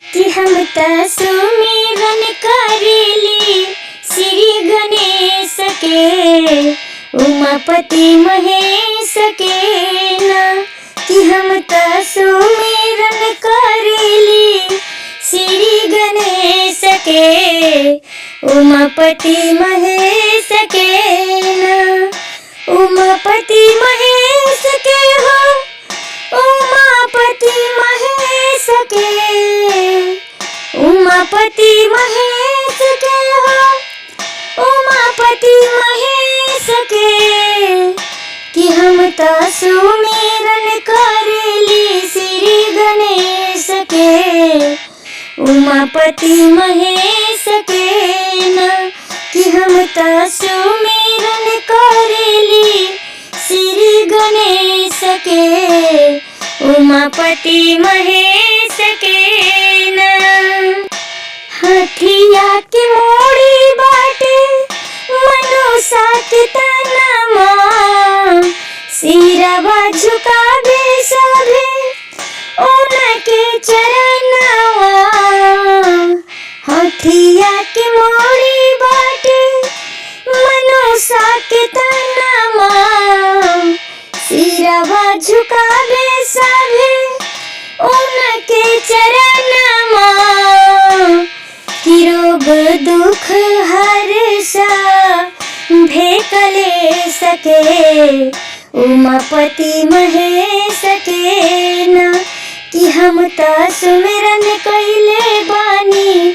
कि हम त सुमिरन करेली श्री गणेश के, उमापति महेश के ना। कि हम त सुमिरन करेली श्री गणेश के, उमापति महेश के ना। उमापति महेश के हो, उमापति महेश के, उमापति महेश के हो, उमापति महेश के। कि हम त सुमिरन करेली श्री गणेश के, उमापति महेश के ना। कि हम त सुमिरन करेली श्री गणेश के, उमापति महेश के ना। हथिया के मोड़ी बाटे मनुष्य के तनमा, सिरवा झुकावे सभे उनके चरणवा। हथिया के मोड़ी बाटे मनुष्य के तनमा, सिरवा झुकावे सभे उनके चरणवा। कि रोग दुख हर्षा भेकले सके, उमापति महेश के ना। कि हम त सुमिरन कइले बानी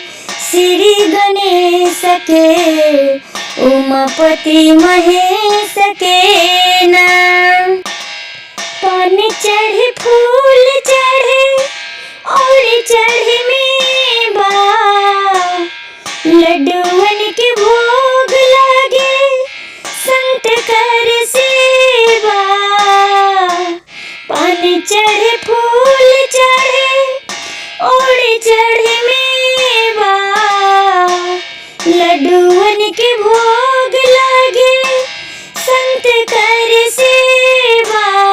श्री गणेश के, उमापति महेश के ना। पान चढ़े फूल चढ़े और चढ़े मेवा, लड्डूवन के भोग लागे संत कर सेवा। पान चढ़े फूल चढ़े और चढ़े मेवा, लड्डूवन के भोग लागे संत कर सेवा।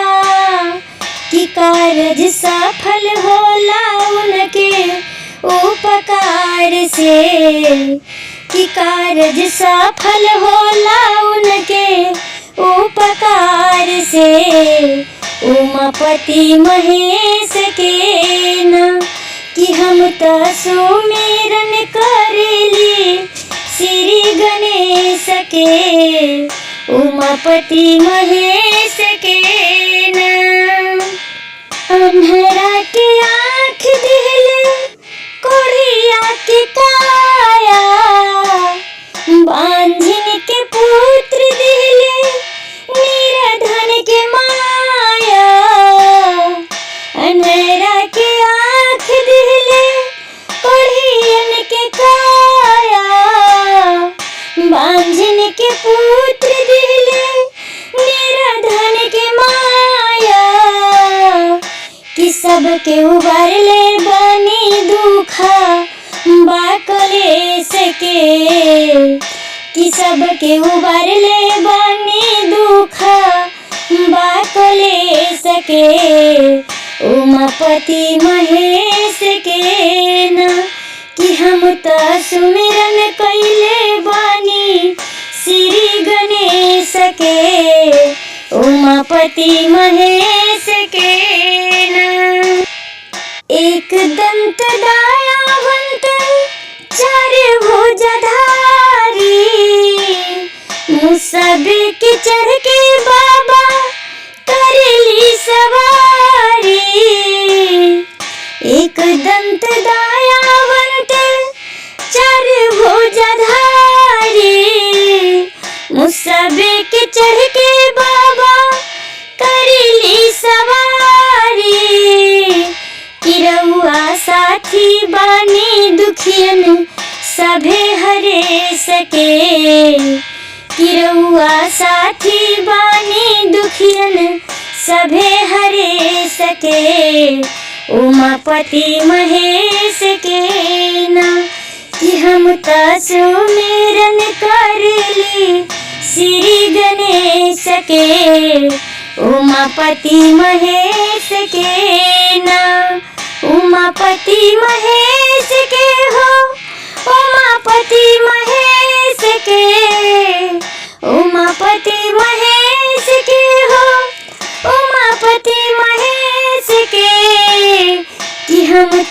कि कारज सफल होला उनके उपकार से, कि कारज सफल होला उनके उपकार से, उमापति महेश के ना। कि हम त सुमिरन करेली श्री गणेश के, उमापति महेश के ना। अन्हरा के आँख दिहले कोढ़िया के काया, बांझिन के पुत्र दिहले निराधन के माया। अन्हरा के आँख दिहले कोढ़ियन के काया, बांझिन के पुत्र दिहले निराधन के माया। कि सबके उबारले बानी दुखा बाकलेश के, कि सबके उबारले बानी दुखा बाकलेश के, उमापति महेश के ना। कि हम त सुमिरन कइले बानी श्री गणेश के, उमापति महेश के ना। एक दंत दयावंत चार भुजधारी, मुसबे के चढ़ के बाबा करेली सवारी। एक दंत दयावंत चार भुजधारी, मुसबे के चढ़ के बाबा करेली सवारी। कि रउआ साथी बानी दुखियन सभे हरे सके, कि रउआ साथी बानी दुखियन सभे हरे सके, उमापति महेश के ना। कि हम त सुमिरन करेली श्री गणेश के, उमापति महेश के ना। उमापति महेश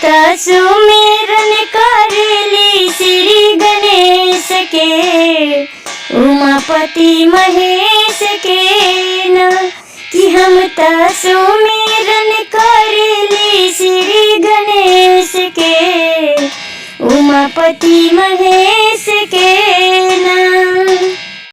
त सुमिरन करेली श्री गणेश के, उमापति महेश के न। कि हम त सुमिरन करेली श्री गणेश के, उमापति महेश के।